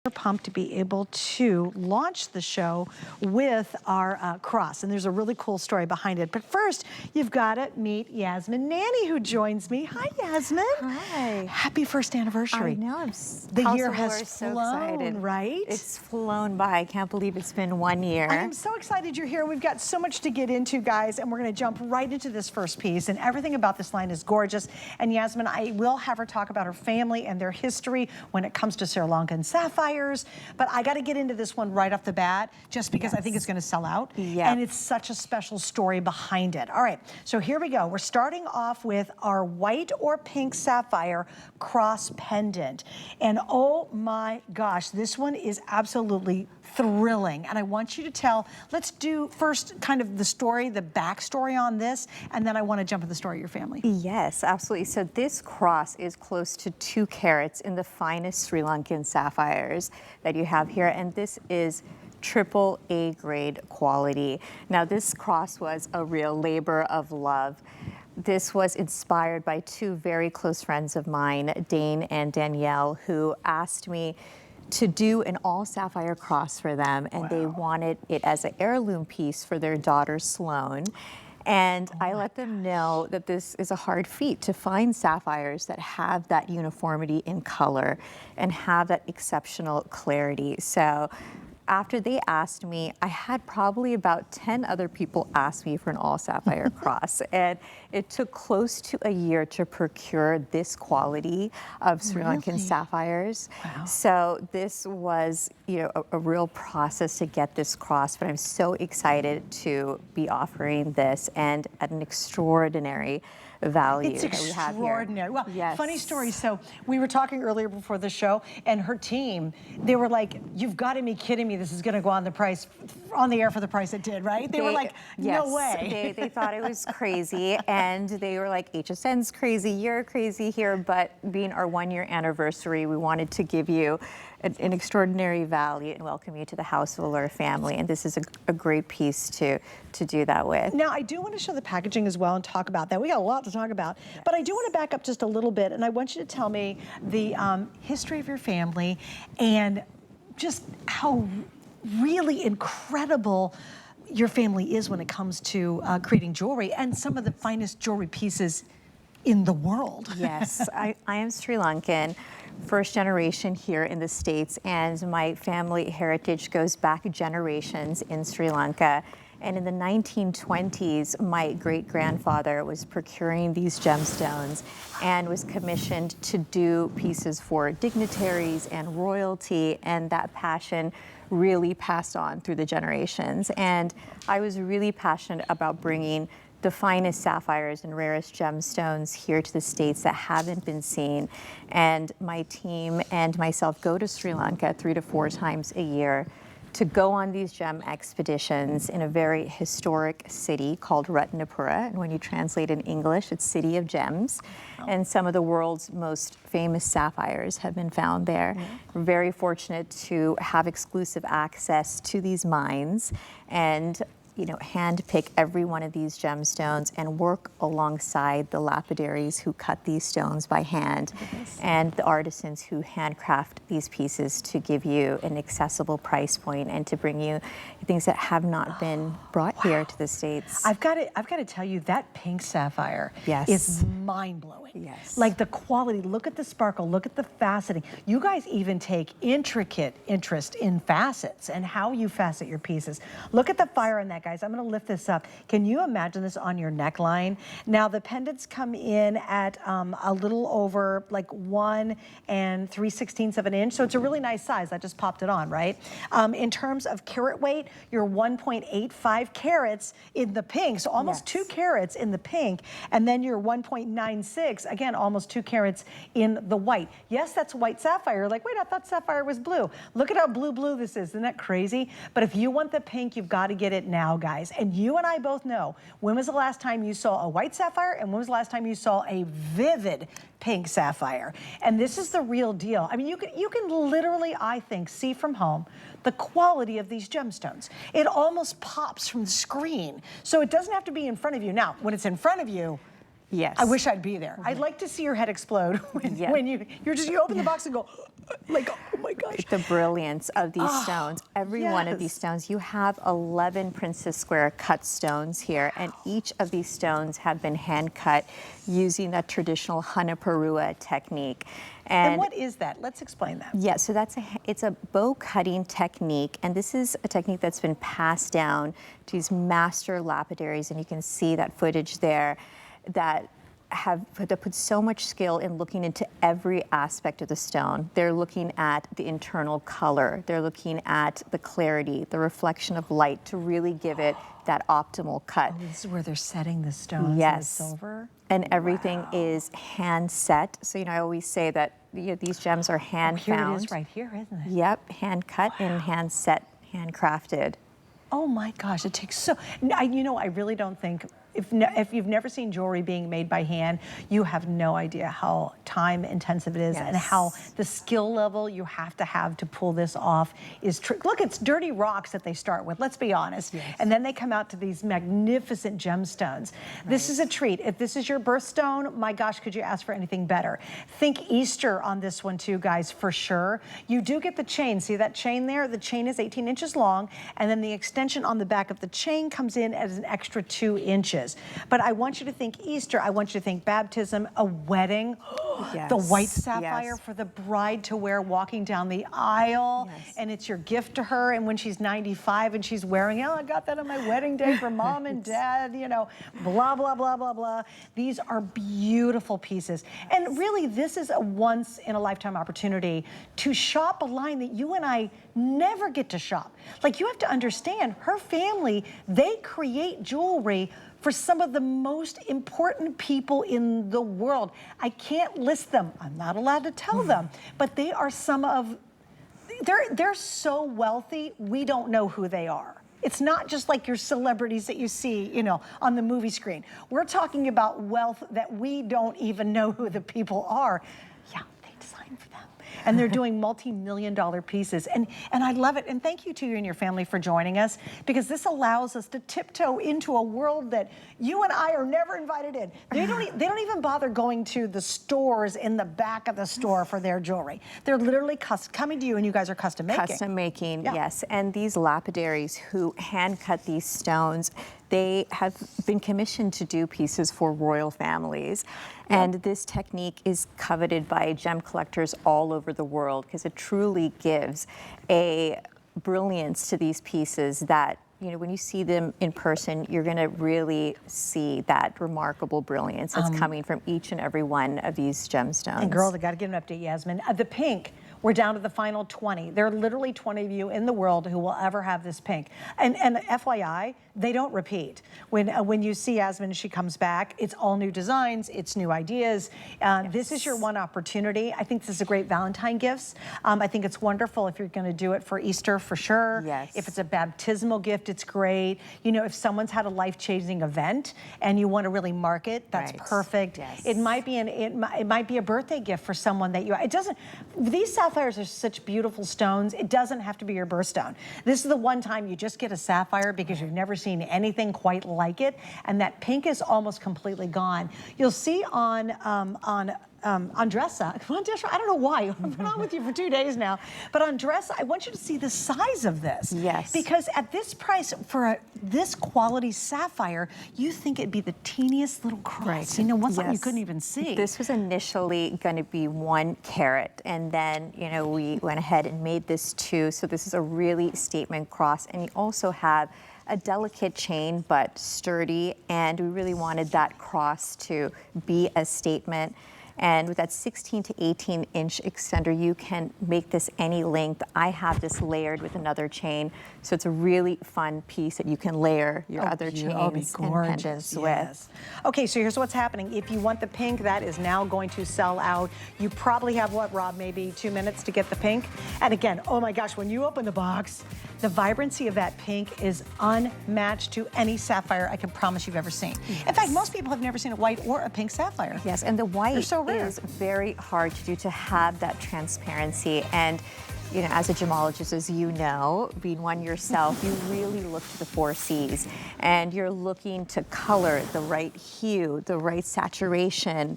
We're pumped to be able to launch the show with our cross, and there's a really cool story behind it. But first, you've got to meet Yasmin Nanny, who joins me. Hi, Yasmin. Hi. Happy first anniversary. I know. The year has so flown, excited. right? It's flown by. I can't believe it's been 1 year. I am so excited you're here. We've got so much to get into, guys, and we're going to jump right into this first piece. And everything about this line is gorgeous. And Yasmin, I will have her talk about her family and their history when it comes to Sri Lankan sapphires. But I got to get into this one right off the bat, just because I think it's going to sell out. Yeah. And it's such a special story behind it. All right, so here we go. We're starting off with our white or pink sapphire cross pendant. And oh my gosh, this one is absolutely thrilling. And I want you to tell, let's do first kind of the story, the backstory on this, and then I want to jump into the story of your family. Yes, absolutely. So this cross is close to 2 carats in the finest Sri Lankan sapphires that you have here. And this is AAA grade quality. Now this cross was a real labor of love. This was inspired by 2 very close friends of mine, Dane and Danielle, who asked me to do an all sapphire cross for them, and they wanted it as an heirloom piece for their daughter Sloane. And I let them know that this is a hard feat to find sapphires that have that uniformity in color and have that exceptional clarity. So after they asked me, I had probably about 10 other people ask me for an all sapphire cross. And it took close to a year to procure this quality of Sri Lankan sapphires. Wow. So this was, a real process to get this cross, but I'm so excited to be offering this and at an extraordinary value it's that we have here. Extraordinary. Well, yes. Funny story. So we were talking earlier before the show, and her team, they were like, "You've got to be kidding me! This is going to go on the air for the price it did, right?" They were like, "No way!" They thought it was crazy, and they were like, "HSN's crazy, you're crazy here." But being our 1-year anniversary, we wanted to give you an extraordinary value and welcome you to the House of Ellure family. And this is a great piece to do that with. Now, I do want to show the packaging as well and talk about that. We got a lot to talk about, but I do want to back up just a little bit, and I want you to tell me the history of your family and just how really incredible your family is when it comes to creating jewelry and some of the finest jewelry pieces in the world. Yes, I am Sri Lankan, first generation here in the States, and my family heritage goes back generations in Sri Lanka. And in the 1920s, my great-grandfather was procuring these gemstones and was commissioned to do pieces for dignitaries and royalty, and that passion really passed on through the generations. And I was really passionate about bringing the finest sapphires and rarest gemstones here to the States that haven't been seen. And my team and myself go to Sri Lanka 3 to 4 times a year to go on these gem expeditions in a very historic city called Ratnapura. And when you translate in English, it's City of Gems. And some of the world's most famous sapphires have been found there. We're very fortunate to have exclusive access to these mines and hand pick every one of these gemstones and work alongside the lapidaries who cut these stones by hand and the artisans who handcraft these pieces to give you an accessible price point and to bring you things that have not been brought here to the States. I've got to tell you, that pink sapphire is mind-blowing. Yes. Like the quality, look at the sparkle, look at the faceting. You guys even take intricate interest in facets and how you facet your pieces. Look at the fire on that, guys. I'm going to lift this up. Can you imagine this on your neckline? Now the pendants come in at a little over like 1 3/16 of an inch, so it's a really nice size. I just popped it on, right? In terms of carat weight, you're 1.85 carats in the pink, so almost 2 carats in the pink, and then you're 1.96, again, almost 2 carats in the white. Yes, that's white sapphire. Like, wait, I thought sapphire was blue. Look at how blue this is. Isn't that crazy? But if you want the pink, you've got to get it now, guys. And you and I both know, when was the last time you saw a white sapphire and when was the last time you saw a vivid pink sapphire? And this is the real deal. I mean, you can literally, I think, see from home the quality of these gemstones. It almost pops from the screen. So it doesn't have to be in front of you. Now, when it's in front of you, Yes. I wish I'd be there. I'd like to see your head explode when you open the box and go, like, oh my gosh. The brilliance of these stones. Every one of these stones, you have 11 Princess Square cut stones here, and each of these stones have been hand cut using that traditional hanaparua technique. And what is that? Let's explain that. Yeah, so it's a bow cutting technique, and this is a technique that's been passed down to these master lapidaries, and you can see that footage there that have put so much skill in looking into every aspect of the stone. They're looking at the internal color. They're looking at the clarity, the reflection of light to really give it that optimal cut. Oh, this is where they're setting the stones yes. in the silver? And everything is hand set. So, I always say that these gems are hand found. Here it is right here, isn't it? Yep, hand cut and hand set, handcrafted. Oh my gosh, it takes so, I really don't think, if you've never seen jewelry being made by hand, you have no idea how time intensive it is and how the skill level you have to pull this off is look, it's dirty rocks that they start with, let's be honest. And then they come out to these magnificent gemstones. This is a treat. If this is your birthstone, my gosh, could you ask for anything better? Think Easter on this one too, guys, for sure. You do get the chain. See that chain there? The chain is 18 inches long, and then the extension on the back of the chain comes in as an extra 2 inches. But I want you to think Easter. I want you to think baptism, a wedding, the white sapphire for the bride to wear walking down the aisle, and it's your gift to her. And when she's 95 and she's wearing, I got that on my wedding day for mom and dad, blah, blah, blah, blah, blah. These are beautiful pieces. And really, this is a once-in-a-lifetime opportunity to shop a line that you and I never get to shop. Like, you have to understand, her family, they create jewelry for some of the most important people in the world. I can't list them. I'm not allowed to tell them, but they are some of, they're so wealthy, we don't know who they are. It's not just like your celebrities that you see, on the movie screen. We're talking about wealth that we don't even know who the people are. Yeah, they design for them. And they're doing multi-million-dollar pieces. And I love it. And thank you to you and your family for joining us, because this allows us to tiptoe into a world that you and I are never invited in. They don't even bother going to the stores in the back of the store for their jewelry. They're literally coming to you, and you guys are custom making. Custom making, yes. And these lapidaries who hand cut these stones, they have been commissioned to do pieces for royal families. And this technique is coveted by gem collectors all over the world, because it truly gives a brilliance to these pieces that, when you see them in person, you're gonna really see that remarkable brilliance that's coming from each and every one of these gemstones. And girls, I gotta give an update, Yasmin. The pink, we're down to the final 20. There are literally 20 of you in the world who will ever have this pink. And FYI, they don't repeat. When you see Yasmin, she comes back, it's all new designs, it's new ideas. This is your one opportunity. I think this is a great Valentine gifts. I think it's wonderful if you're gonna do it for Easter, for sure. Yes. If it's a baptismal gift, it's great. If someone's had a life-changing event and you wanna really mark it, that's perfect. Yes. It might be a birthday gift for someone that these sapphires are such beautiful stones. It doesn't have to be your birthstone. This is the one time you just get a sapphire because you've never seen anything quite like it, and that pink is almost completely gone. You'll see on Andressa, I don't know why, I've been on with you for 2 days now, but Andressa, I want you to see the size of this. Yes. Because at this price, for this quality sapphire, you think it'd be the teeniest little cross. Something you couldn't even see. This was initially gonna be 1 carat, and then, we went ahead and made this 2, so this is a really statement cross, and you also have a delicate chain, but sturdy, and we really wanted that cross to be a statement. And with that 16 to 18 inch extender, you can make this any length. I have this layered with another chain, so it's a really fun piece that you can layer your other chains and pendants with. Okay, so here's what's happening. If you want the pink, that is now going to sell out. You probably have, what, Rob, maybe 2 minutes to get the pink? And again, oh my gosh, when you open the box, the vibrancy of that pink is unmatched to any sapphire I can promise you've ever seen. In fact, most people have never seen a white or a pink sapphire. Yes, and the white so rare. is very hard to do, to have that transparency. And you know, as a gemologist, as you know, being one yourself, you really look to the 4 C's, and you're looking to color the right hue, the right saturation.